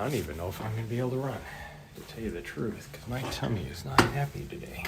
don't even know if I'm going to be able to run, to tell you the truth, because my tummy is not happy today.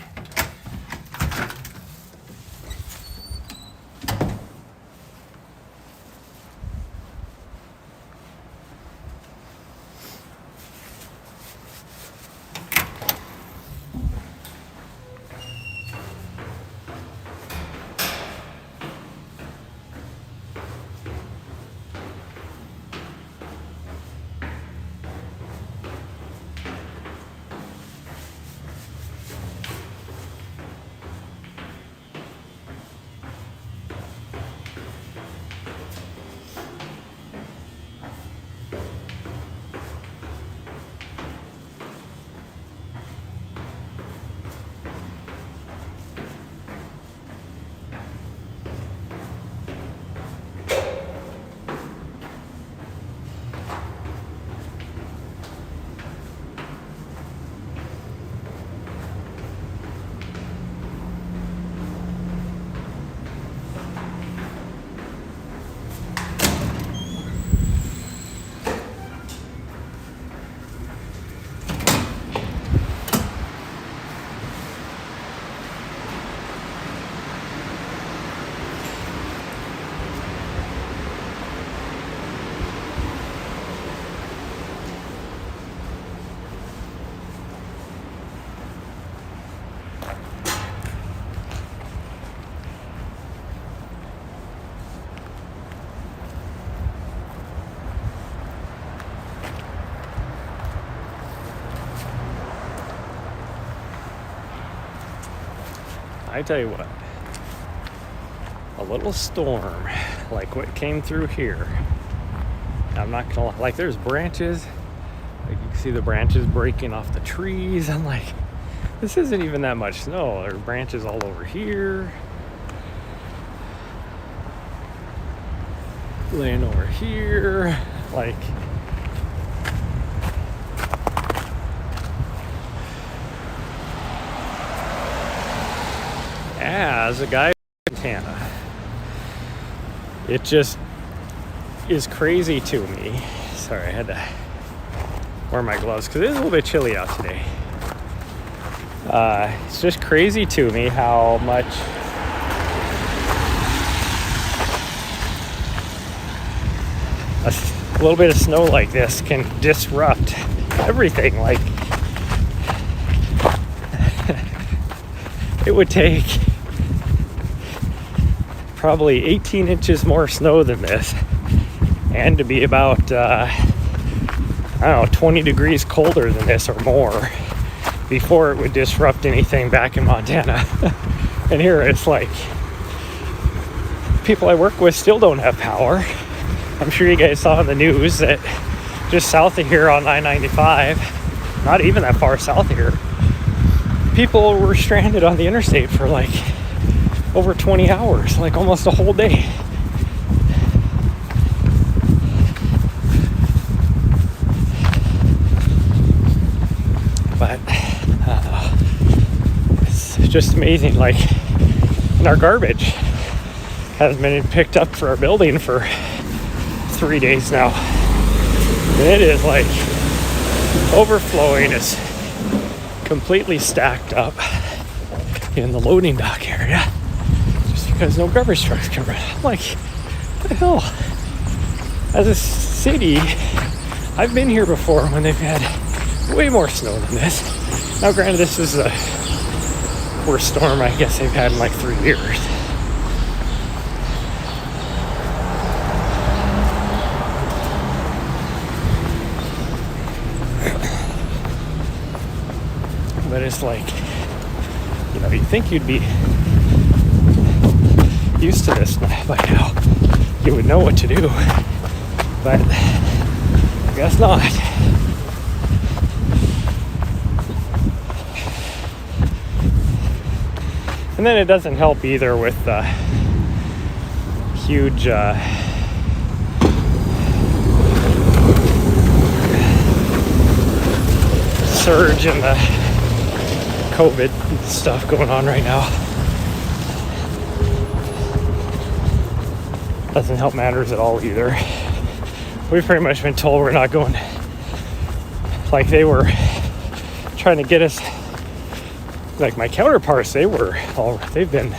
I tell you what, a little storm like what came through here, I'm not gonna lie, like there's branches, like you can see the branches breaking off the trees. I'm like, this isn't even that much snow. There's branches all over here, laying over here, like as a guy in Montana, it just is crazy to me. Sorry, I had to wear my gloves because it is a little bit chilly out today. It's just crazy to me how much a little bit of snow like this can disrupt everything. Like it would take probably 18 inches more snow than this, and to be about I don't know, 20 degrees colder than this or more before it would disrupt anything back in Montana. And here it's like people I work with still don't have power. I'm sure you guys saw in the news that just south of here on I-95, not even that far south of here, people were stranded on the interstate for like over 20 hours, like almost a whole day. But it's just amazing, like, and our garbage has been picked up for our building for 3 days now. And it is like overflowing. It's completely stacked up in the loading dock area just because no garbage trucks can run. I'm like, what the hell? As a city, I've been here before when they've had way more snow than this. Now granted, this is the worst storm I guess they've had in like 3 years. But it's like, you know, you'd think you'd be used to this by now. You would know what to do, but I guess not. And then it doesn't help either with the huge surge in the COVID stuff going on right now. Doesn't help matters at all either. We've pretty much been told we're not going like they were trying to get us, like my counterparts, they've been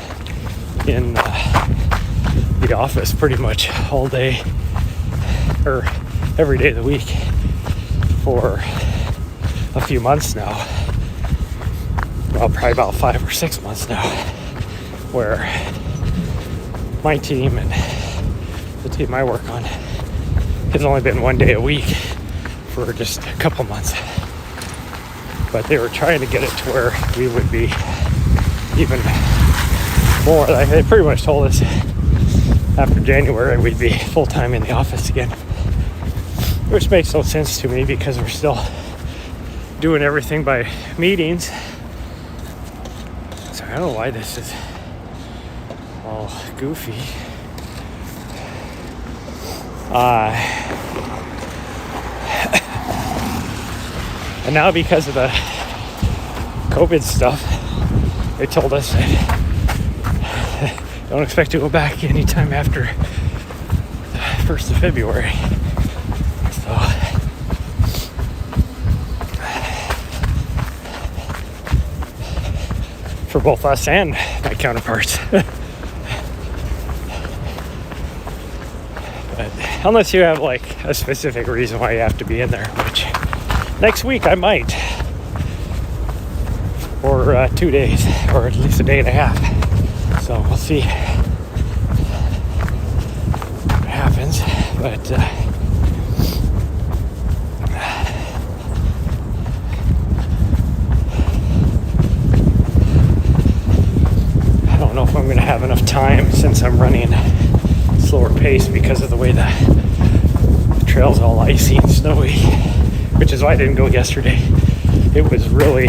in the office pretty much all day or every day of the week for a few months now. Well, probably about 5 or 6 months now, where my team and the team I work on has only been 1 day a week for just a couple months. But they were trying to get it to where we would be even more. Like they pretty much told us after January we'd be full-time in the office again, which makes no sense to me because we're still doing everything by meetings. So I don't know why this is all goofy. And now because of the COVID stuff, they told us that don't expect to go back anytime after the 1st of February. So for both us and my counterparts. But unless you have like a specific reason why you have to be in there, which next week I might, or 2 days, or at least a day and a half. So we'll see what happens. But I don't know if I'm going to have enough time since I'm running slower pace because of the way the trail's all icy and snowy, which is why I didn't go yesterday. It was really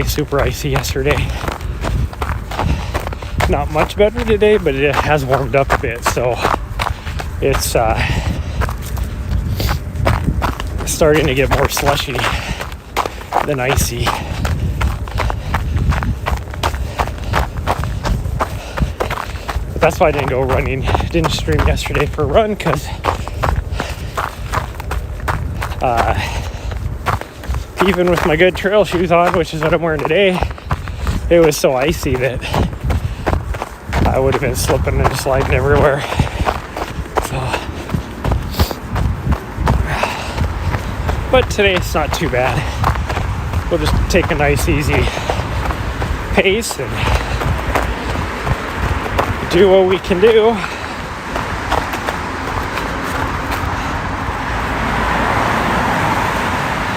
super icy yesterday. Not much better today, but it has warmed up a bit, so it's starting to get more slushy than icy. But that's why I didn't go running. Didn't stream yesterday for a run because even with my good trail shoes on, which is what I'm wearing today, it was so icy that I would have been slipping and sliding everywhere. So, but today it's not too bad. We'll just take a nice easy pace and do what we can do.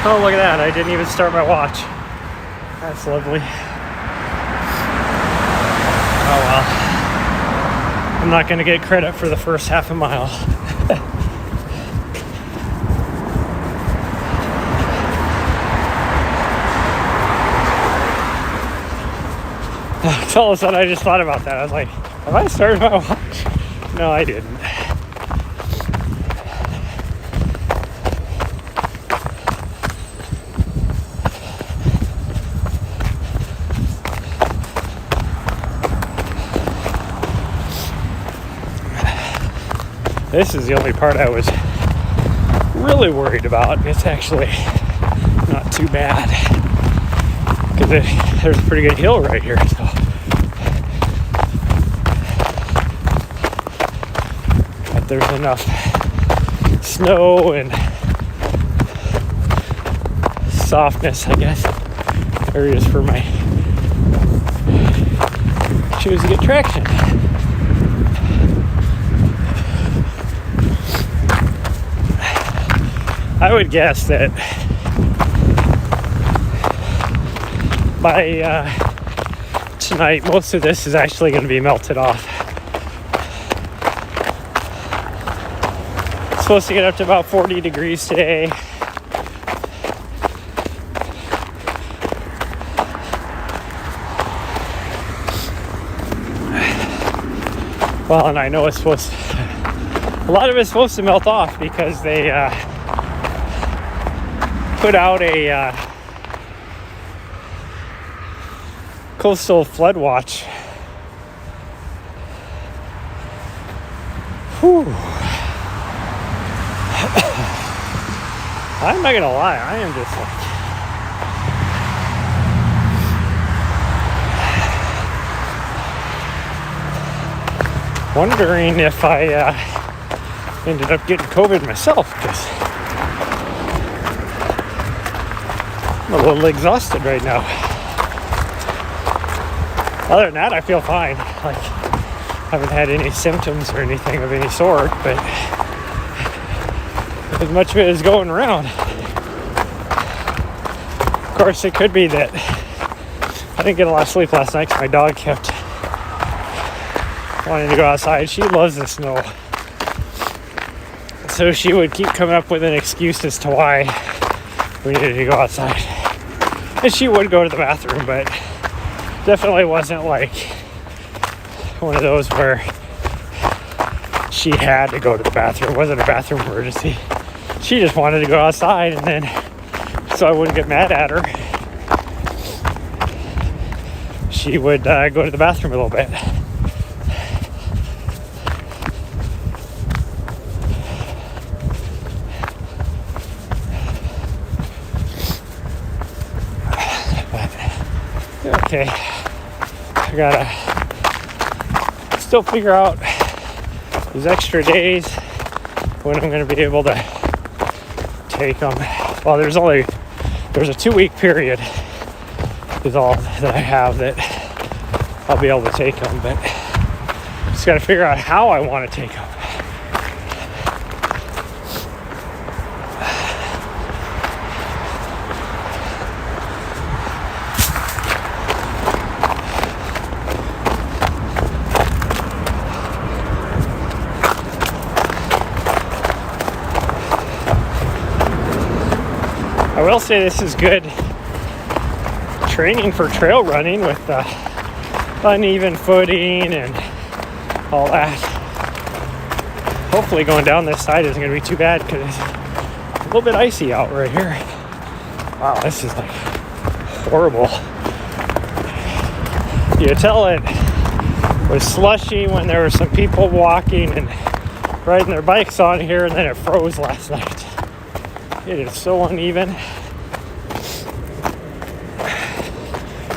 Oh, look at that. I didn't even start my watch. That's lovely. Oh, well. I'm not going to get credit for the first half a mile. All of a sudden, I just thought about that. I was like, have I started my watch? No, I didn't. This is the only part I was really worried about. It's actually not too bad because there's a pretty good hill right here. So, but there's enough snow and softness, I guess, areas for my shoes to get traction. I would guess that by tonight, most of this is actually going to be melted off. It's supposed to get up to about 40 degrees today. Well, and I know it's supposed to, a lot of it's supposed to melt off because they put out a coastal flood watch. I'm not gonna lie, I am just like wondering if I ended up getting COVID myself, because I'm a little exhausted right now. Other than that, I feel fine. Like, haven't had any symptoms or anything of any sort, but as much of it is going around. Of course, it could be that I didn't get a lot of sleep last night because my dog kept wanting to go outside. She loves the snow. So she would keep coming up with an excuse as to why we needed to go outside. And she would go to the bathroom, but definitely wasn't like one of those where she had to go to the bathroom. It wasn't a bathroom emergency. She just wanted to go outside, and then so I wouldn't get mad at her, she would go to the bathroom a little bit. Okay, I gotta still figure out these extra days when I'm gonna be able to take them. Well, there's a 2-week period is all that I have that I'll be able to take them, but just gotta figure out how I want to take them. I will say this is good training for trail running with uneven footing and all that. Hopefully going down this side isn't going to be too bad because it's a little bit icy out right here. Wow, this is like horrible. You tell it was slushy when there were some people walking and riding their bikes on here, and then it froze last night. It is so uneven.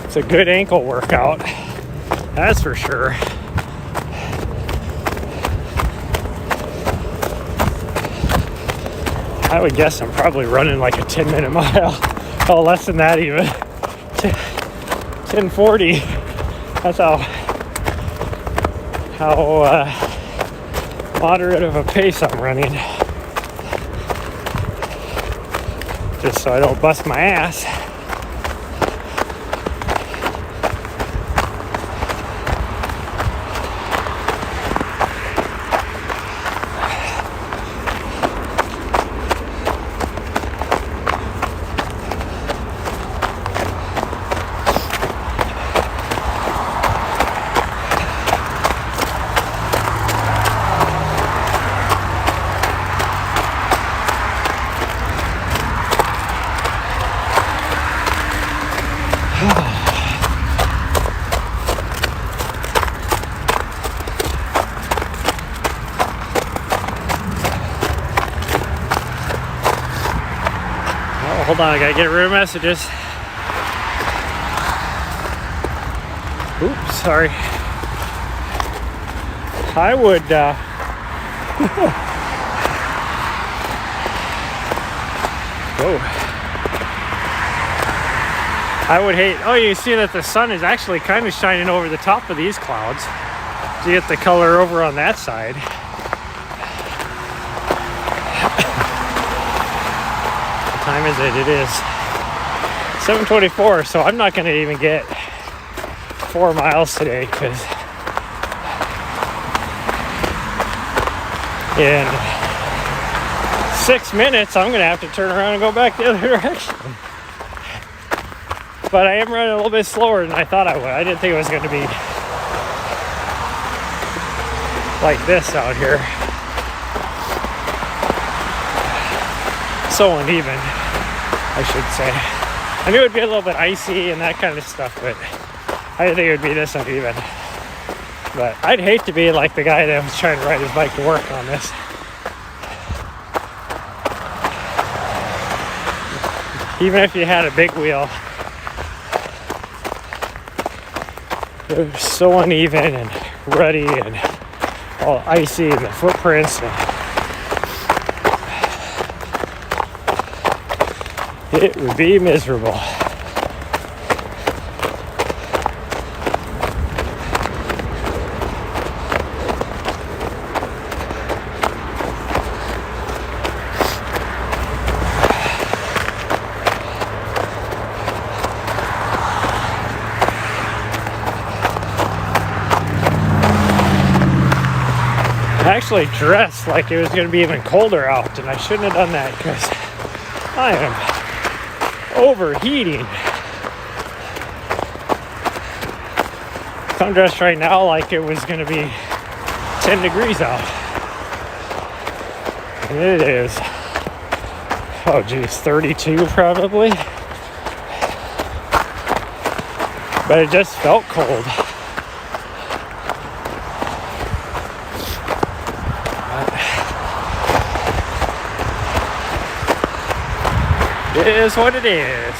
It's a good ankle workout, that's for sure. I would guess I'm probably running like a 10-minute mile. Oh, less than that even. 10:40. That's how moderate of a pace I'm running. Just so I don't bust my ass. Hold on, I gotta get rid of messages. Oops, sorry. I would, whoa. I would hate, oh, you see that the sun is actually kind of shining over the top of these clouds. So you get the color over on that side. Time is it? It is 7:24, so I'm not going to even get 4 miles today because in 6 minutes I'm going to have to turn around and go back the other direction. But I am running a little bit slower than I thought I would. I didn't think it was going to be like this out here. So uneven, I should say. I knew it would be a little bit icy and that kind of stuff, but I didn't think it would be this uneven. But I'd hate to be like the guy that was trying to ride his bike to work on this. even if you had a big wheel, it was so uneven and ruddy and all icy, and the footprints. And it would be miserable. I actually dressed like it was going to be even colder out, and I shouldn't have done that because I am overheating. I'm dressed right now like it was going to be 10 degrees out. And it is, oh geez, 32 probably. But it just felt cold. It is what it is.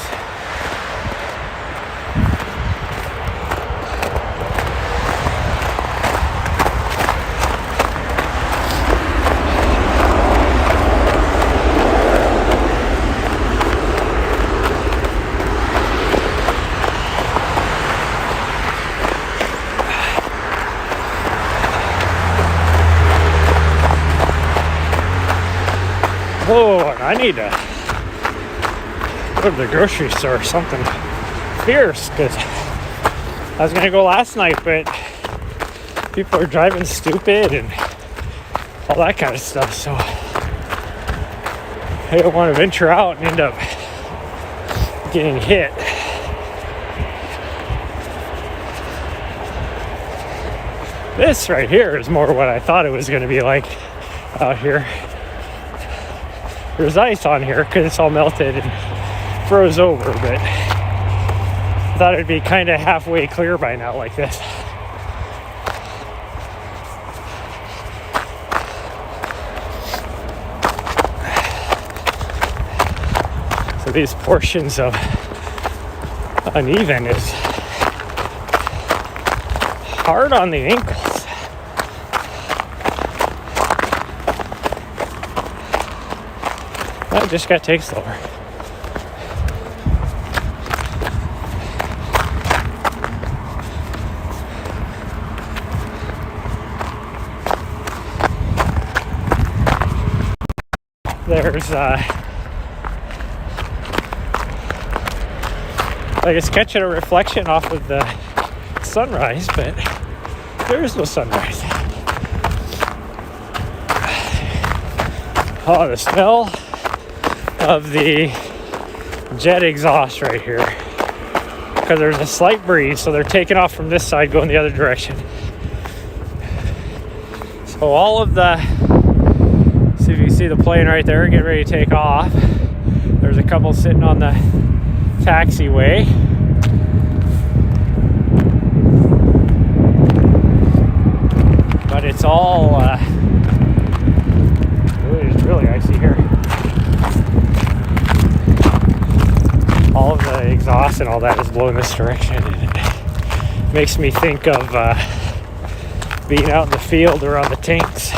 Oh, and I need to go to the grocery store or something fierce, because I was gonna go last night, but people are driving stupid and all that kind of stuff, so I don't want to venture out and end up getting hit. This right here is more what I thought it was going to be like out here. There's ice on here because it's all melted and froze over, but I thought it'd be kind of halfway clear by now like this. So these portions of uneven is hard on the ankles. I just gotta take slower. There's like it's catching a reflection off of the sunrise, but there is no sunrise. Oh, the smell of the jet exhaust right here, because there's a slight breeze, so they're taking off from this side going the other direction. So all of the, see if you can see the plane right there getting ready to take off. There's a couple sitting on the taxiway. But it's all it's really icy here. All of the exhaust and all that is blowing this direction, and it makes me think of being out in the field or on the tanks.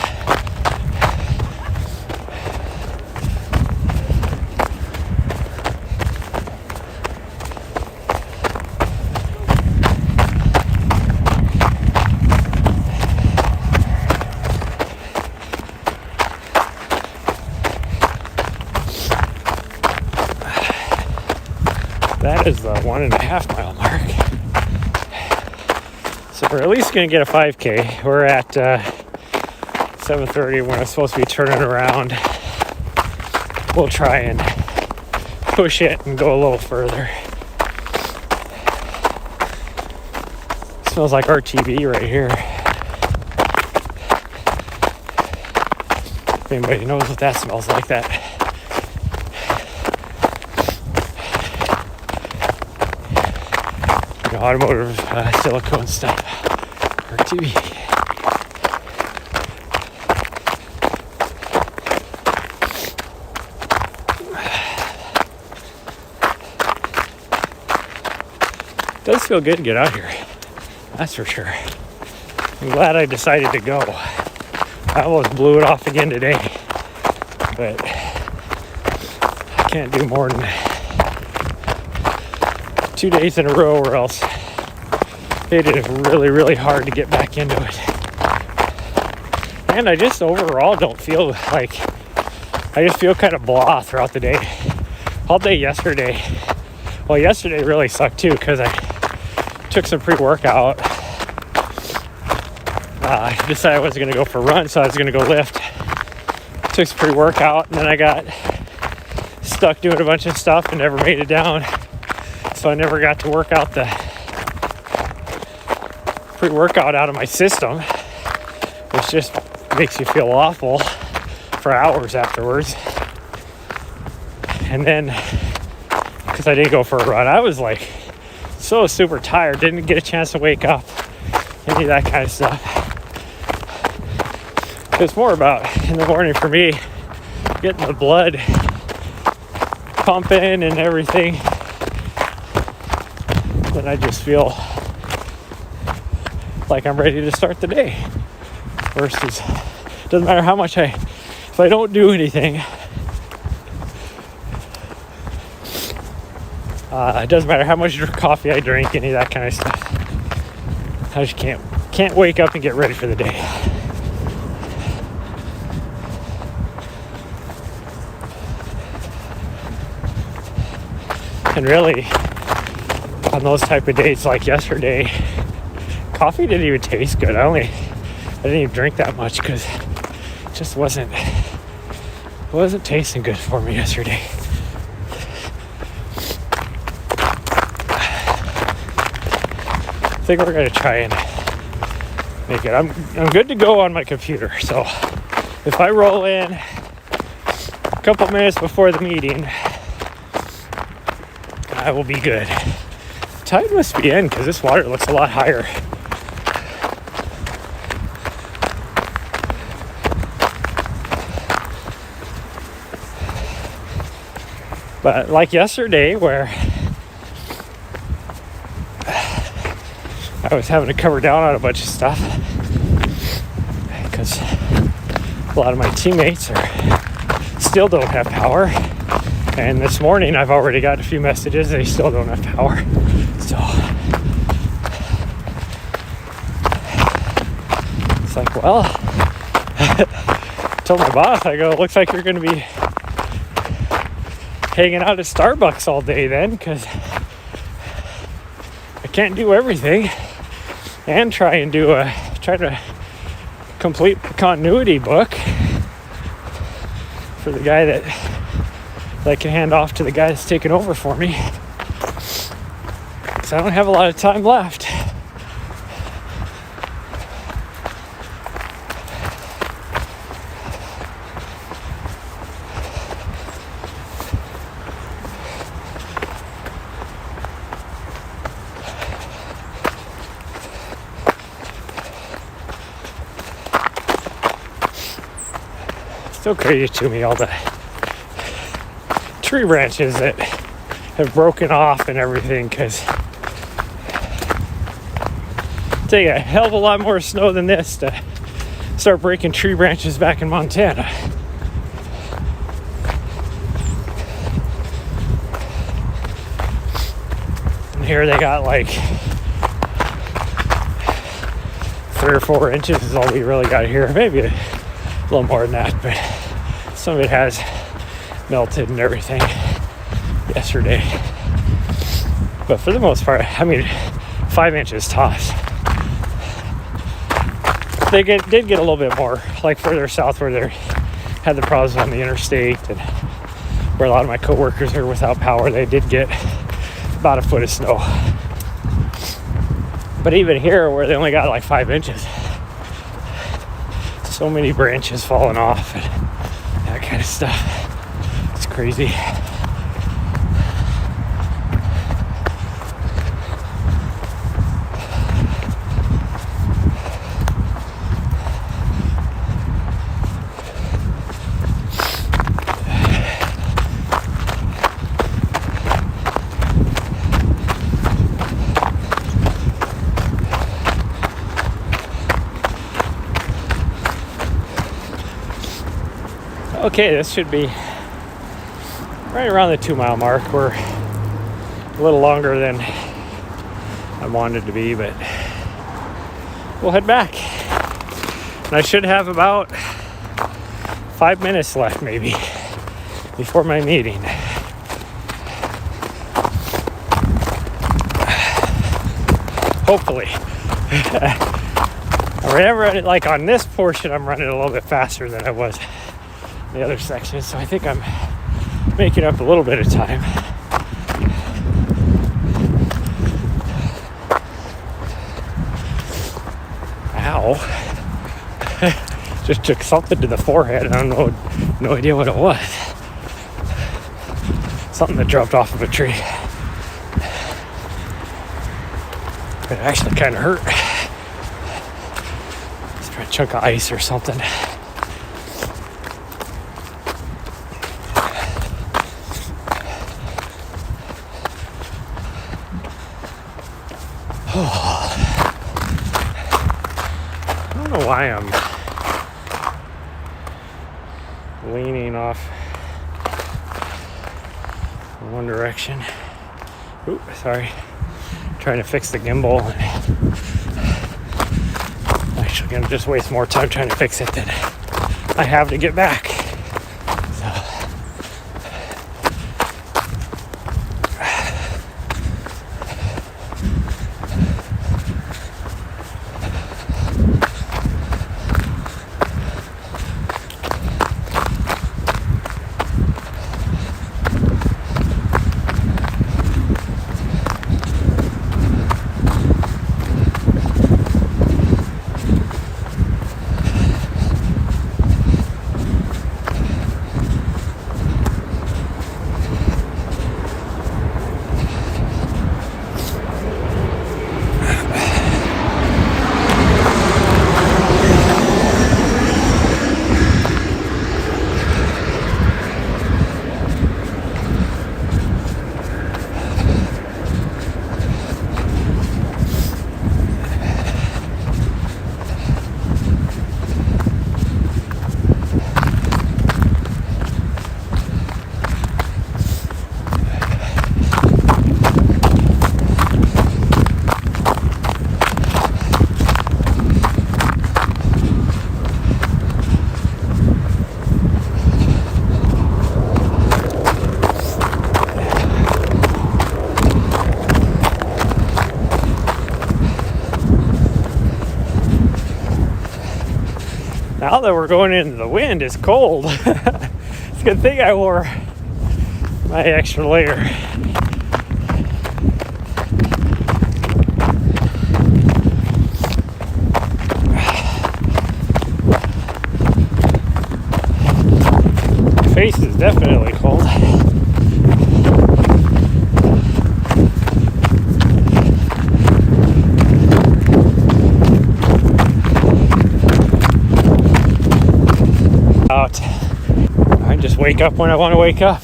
That is the 1.5 mile mark. So we're at least going to get a 5K. We're at 7:30 when I'm supposed to be turning around. We'll try and push it and go a little further. It smells like RTV right here. If anybody knows what that smells like, that. Automotive silicone stuff, RTV. It does feel good to get out here. That's for sure. I'm glad I decided to go. I almost blew it off again today, but I can't do more than 2 days in a row, or else it is really, really hard to get back into it. And I just overall don't feel like, I just feel kind of blah throughout the day. All day yesterday. Well, yesterday really sucked too, because I took some pre-workout. I decided I wasn't going to go for a run, so I was going to go lift. Took some pre-workout, and then I got stuck doing a bunch of stuff and never made it down. So I never got to work out the pre-workout out of my system, which just makes you feel awful for hours afterwards. And then, because I didn't go for a run, I was like so super tired, didn't get a chance to wake up, any of that kind of stuff. It's more about, in the morning for me, getting the blood pumping and everything. Then I just feel like I'm ready to start the day. Versus, doesn't matter how much if I don't do anything, it doesn't matter how much coffee I drink, any of that kind of stuff. I just can't wake up and get ready for the day. And really, on those type of days like yesterday, coffee didn't even taste good. I didn't even drink that much because it just wasn't tasting good for me yesterday. I think we're gonna try and make it. I'm good to go on my computer, so if I roll in a couple minutes before the meeting, I will be good. Tide must be in because this water looks a lot higher. But like yesterday, where I was having to cover down on a bunch of stuff because a lot of my teammates still don't have power. And this morning I've already got a few messages, they still don't have power. So it's like, well, I told my boss, I go, it looks like you're going to be hanging out at Starbucks all day then, because I can't do everything and try to complete the continuity book for the guy that I can hand off to the guy that's taking over for me, because I don't have a lot of time left. Still crazy to me, all the tree branches that have broken off and everything, because it take a hell of a lot more snow than this to start breaking tree branches back in Montana. And here they got like 3 or 4 inches is all we really got here. Maybe a little more than that, but some of it has melted and everything yesterday. But for the most part, I mean, 5 inches tops. They did get a little bit more, like further south where they had the problems on the interstate and where a lot of my coworkers are without power. They did get about a foot of snow. But even here, where they only got like 5 inches, so many branches falling off and that kind of stuff. It's crazy. Okay, this should be right around the 2 mile mark. We're a little longer than I wanted to be, but we'll head back. And I should have about 5 minutes left maybe before my meeting. Hopefully. Whenever, like on this portion, I'm running a little bit faster than I was in the other sections, so I think I'm making up a little bit of time. Ow. Just took something to the forehead. I don't know, no idea what it was. Something that dropped off of a tree. It actually kind of hurt. It's a chunk of ice or something. I don't know why I'm leaning off in one direction. Ooh, sorry. Trying to fix the gimbal. I'm actually gonna just waste more time trying to fix it than I have to get back. Now that we're going into the wind, it's cold. It's a good thing I wore my extra layer. My face is definitely cold. I just wake up when I want to wake up.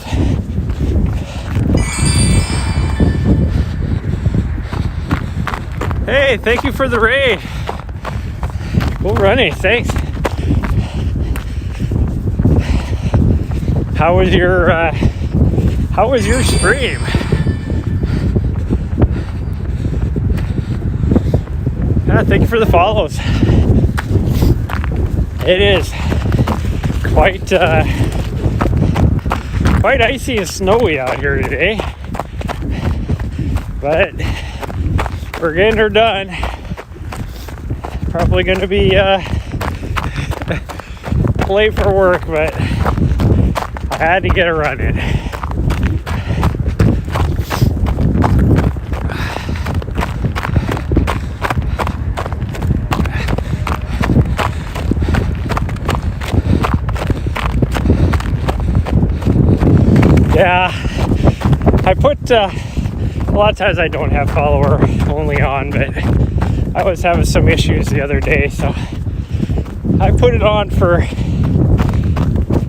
Hey, thank you for the raid. Cool running, thanks. How was your stream? Yeah, thank you for the follows. It is quite icy and snowy out here today, but we're getting her done. Probably going to be late for work, but I had to get her running. Yeah, I put a lot of times I don't have follower only on, but I was having some issues the other day, so I put it on for a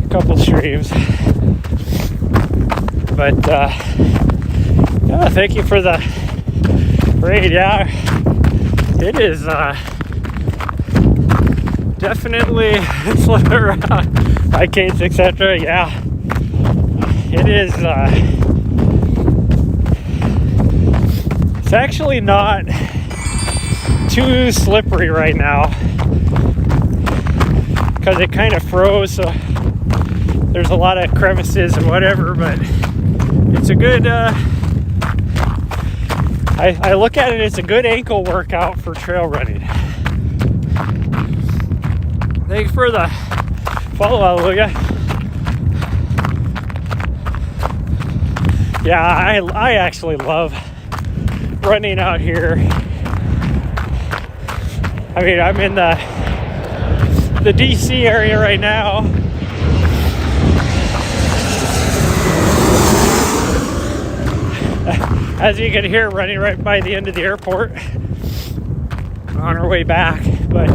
couple streams. But yeah, thank you for the raid. Yeah, it is definitely flipping around. bikeades, etc. Yeah, it is. It's actually not too slippery right now because it kind of froze, so there's a lot of crevices and whatever, but it's a good I look at it as a good ankle workout for trail running. Thanks for the follow, hallelujah. Yeah, I actually love running out here. I mean, I'm in the DC area right now. As you can hear, running right by the end of the airport on our way back. But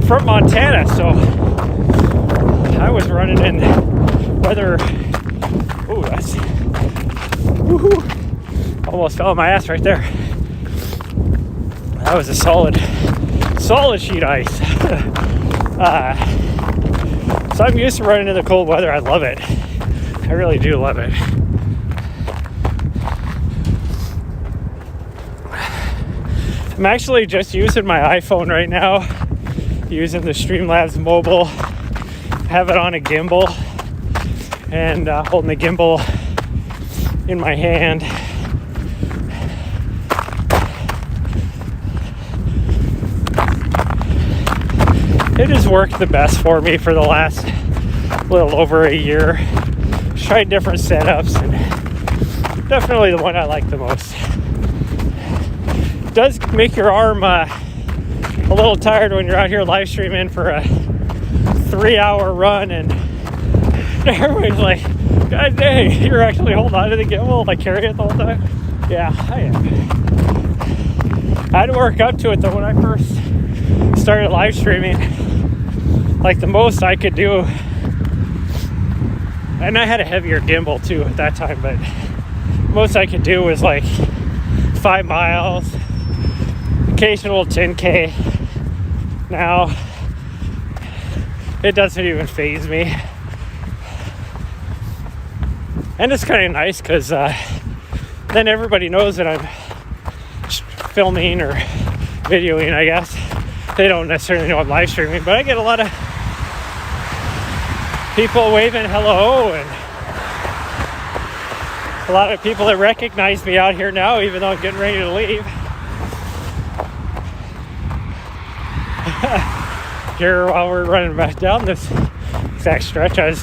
from Montana, so I was running in weather. Ooh, that's woohoo! Almost fell on my ass right there. That was a solid sheet ice. So I'm used to running in the cold weather. I love it. I really do love it. I'm actually just using my iPhone right now, using the Streamlabs mobile. I have it on a gimbal and holding the gimbal in my hand. It has worked the best for me for the last little over a year. Tried different setups, and definitely the one I like the most. It does make your arm a little tired when you're out here live streaming for a 3-hour run, and everybody's like, God dang, you're actually holding on to the gimbal, like carry it the whole time? Yeah, I am. I had to work up to it though when I first started live streaming. Like the most I could do, and I had a heavier gimbal too at that time, but most I could do was like 5 miles, occasional 10K. Now it doesn't even faze me, and it's kind of nice because then everybody knows that I'm filming or videoing, I guess. They don't necessarily know I'm live streaming, but I get a lot of people waving hello, and a lot of people that recognize me out here now, even though I'm getting ready to leave. Here, while we're running back down this exact stretch, I was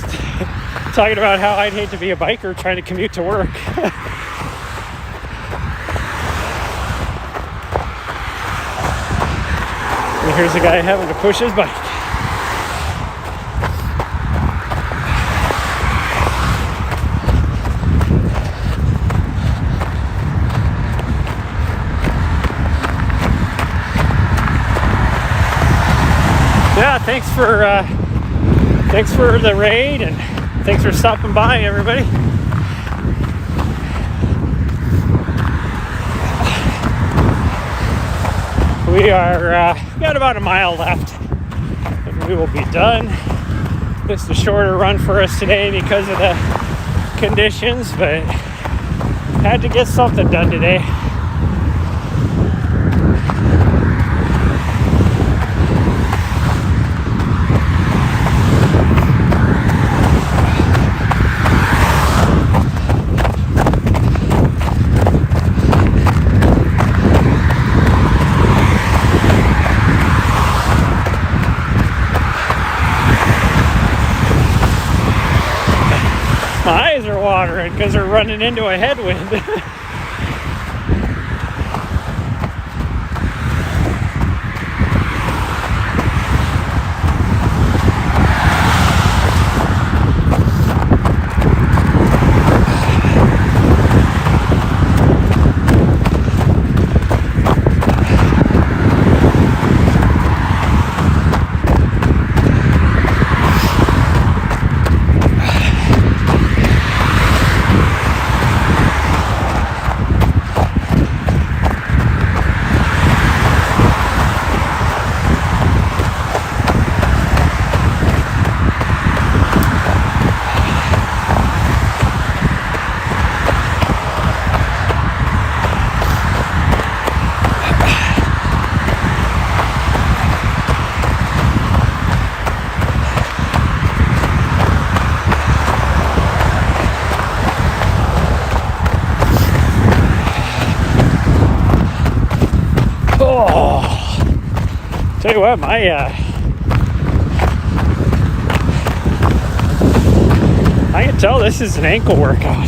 talking about how I'd hate to be a biker trying to commute to work. And here's a guy having to push his bike. Yeah, thanks for the raid, and thanks for stopping by, everybody. We are got about a mile left, and we will be done. This is a shorter run for us today because of the conditions, but had to get something done today. My eyes are watering because they're running into a headwind. Tell you what, I can tell this is an ankle workout. I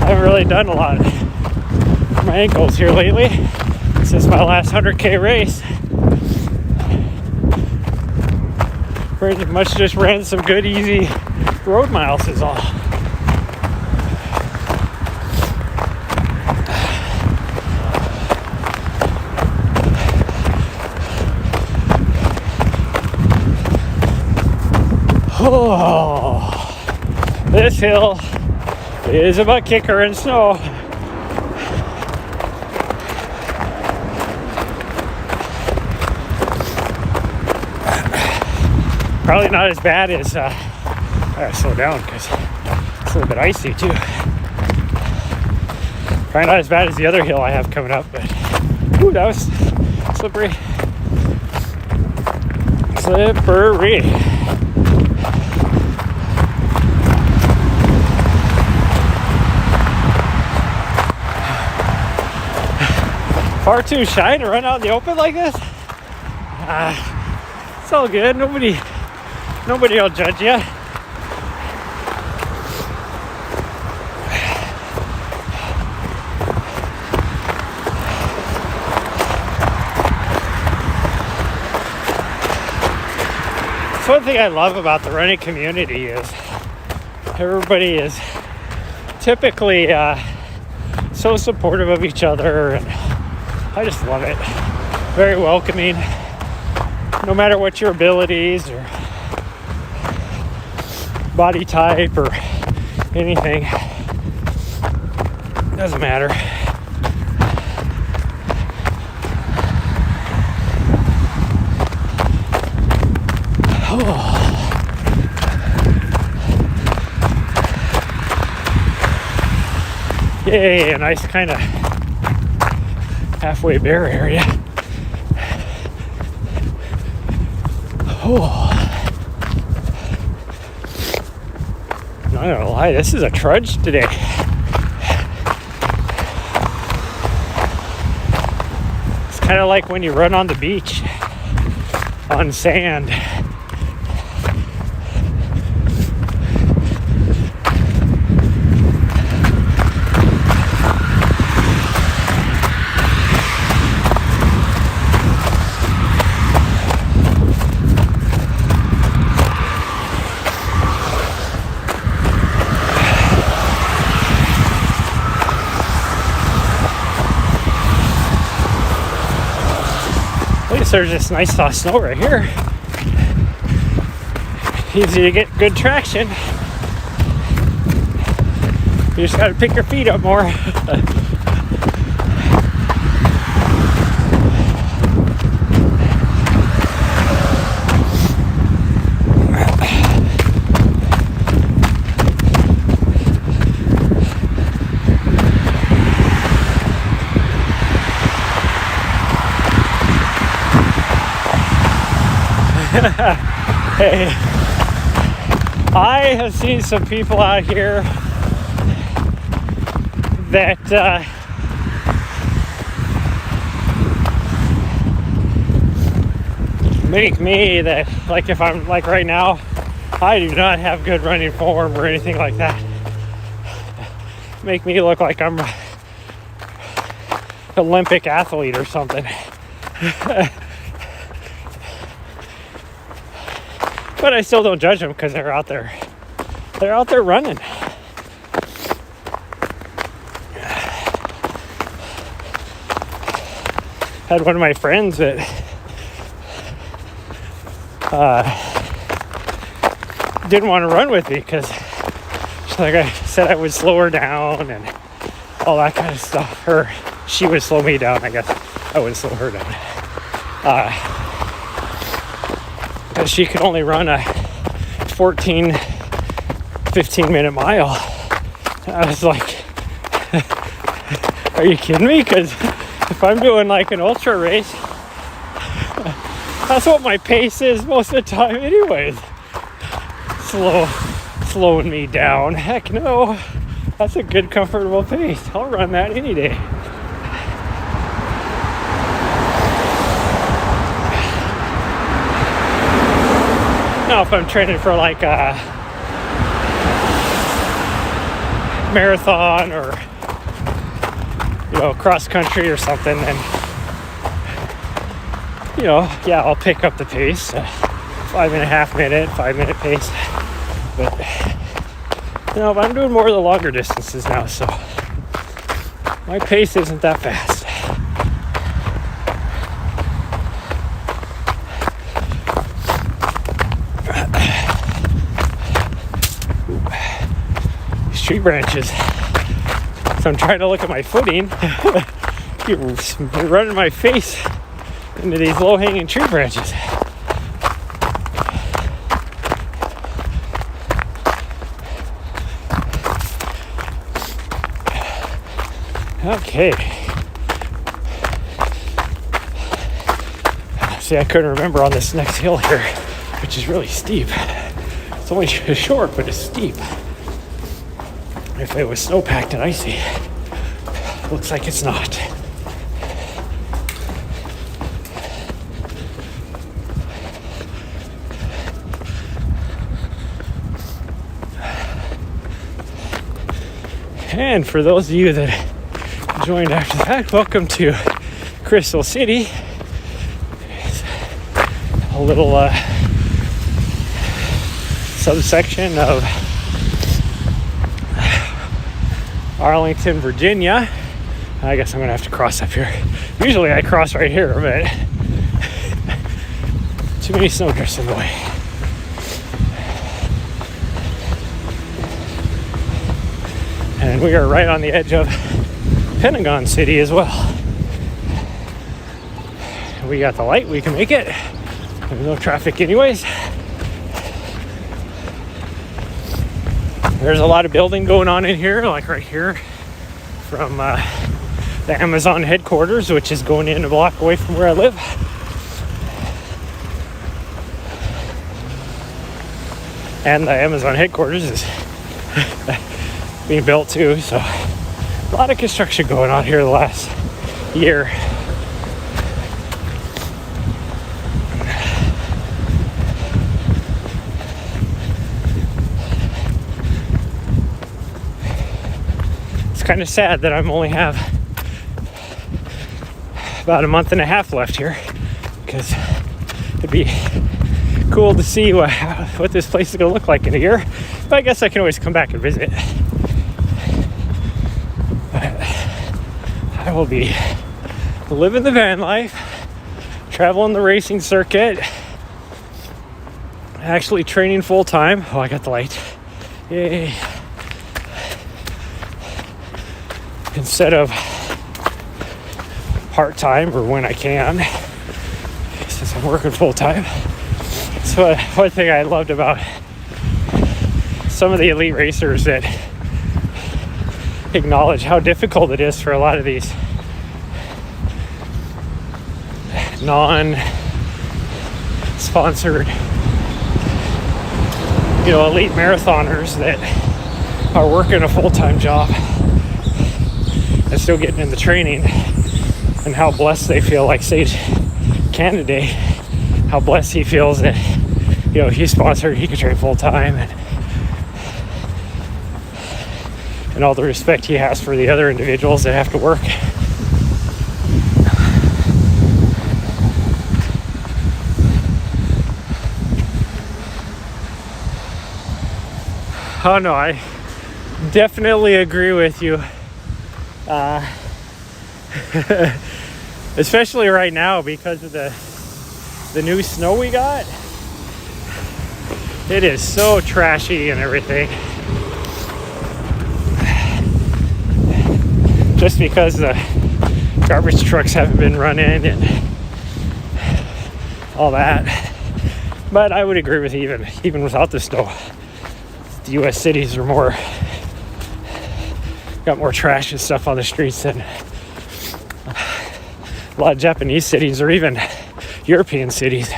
haven't really done a lot for my ankles here lately. This is my last 100K race. Pretty much just ran some good, easy road miles is all. Oh, this hill is a butt kicker in snow. Probably not as bad as, I gotta slow down because it's a little bit icy too. Probably not as bad as the other hill I have coming up, but ooh, that was slippery. Slippery. Far too shy to run out in the open like this. It's all good. Nobody will judge you. That's one thing I love about the running community is everybody is typically so supportive of each other, and I just love it. Very welcoming, no matter what your abilities or body type or anything. Doesn't matter. Oh. Yay, a nice kind of halfway bear area. Oh. Not gonna lie, this is a trudge today. It's kind of like when you run on the beach on sand. There's this nice soft snow right here. Easy to get good traction. You just gotta pick your feet up more. Hey, I have seen some people out here that make me that, like, if I'm like right now, I do not have good running form or anything like that. Make me look like I'm an Olympic athlete or something. But I still don't judge them because they're out there running. Had one of my friends that didn't want to run with me because like I said I would slow her down and all that kind of stuff. Or she would slow me down, I guess. I would slow her down. Because she could only run a 15 minute mile. I was like, are you kidding me? Because if I'm doing like an ultra race, that's what my pace is most of the time anyways. Slowing me down. Heck no. That's a good, comfortable pace. I'll run that any day. Now, if I'm training for like a marathon or, you know, cross country or something, then, you know, yeah, I'll pick up the pace, 5.5 minute, 5 minute pace. But, you know, I'm doing more of the longer distances now, so my pace isn't that fast. These tree branches. So I'm trying to look at my footing. You're running my face into these low-hanging tree branches. Okay. See, I couldn't remember on this next hill here, which is really steep. It's only short, but it's steep. If it was snow-packed and icy, looks like it's not. And for those of you that joined after that, welcome to Crystal City. It's a little subsection of Arlington, Virginia. I guess I'm gonna have to cross up here. Usually I cross right here, but too many snowdrifts in the way. And we are right on the edge of Pentagon City as well. We got the light, we can make it. There's no traffic anyways. There's a lot of building going on in here, like right here from the Amazon headquarters, which is going in a block away from where I live. And the Amazon headquarters is being built too, so a lot of construction going on here the last year. It's kind of sad that I'm only have about a month and a half left here, because it'd be cool to see what this place is going to look like in a year. But I guess I can always come back and visit. I will be living the van life, traveling the racing circuit, actually training full time. Oh, I got the light. Yay. Instead of part-time or when I can, since I'm working full-time. So one thing I loved about some of the elite racers that acknowledge how difficult it is for a lot of these non-sponsored, you know, elite marathoners that are working a full-time job and still getting in the training, and how blessed they feel. Like, say, Canada, how blessed he feels that, you know, he's sponsored, he can train full-time, and all the respect he has for the other individuals that have to work. Oh no, I definitely agree with you. Especially right now because of the new snow we got. It is so trashy and everything. Just because the garbage trucks haven't been running and all that. But I would agree with you, even without the snow, the US cities are got more trash and stuff on the streets than a lot of Japanese cities or even European cities.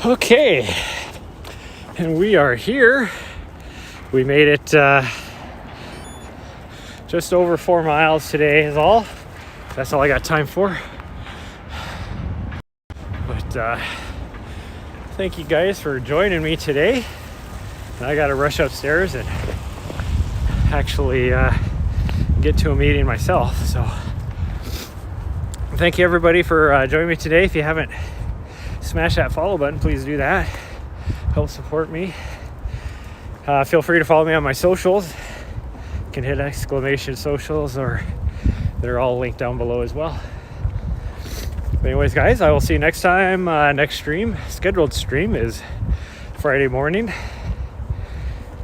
Okay, and we are here. We made it just over 4 miles today is all. that's all I got time for. But thank you guys for joining me today. And I gotta rush upstairs and actually get to a meeting myself. So thank you everybody for joining me today. If you haven't smashed that follow button, please do that. Help support me. Feel free to follow me on my socials. You can hit exclamation socials, or they're all linked down below as well. But anyways, guys, I will see you next time. Next stream, scheduled stream, is Friday morning,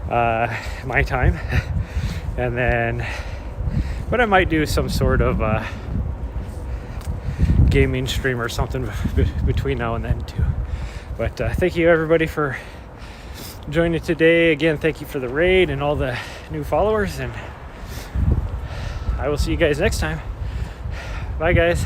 my time. And then, but I might do some sort of gaming stream or something between now and then too. But thank you everybody for joining today. Again, thank you for the raid and all the new followers, and I will see you guys next time. Bye guys.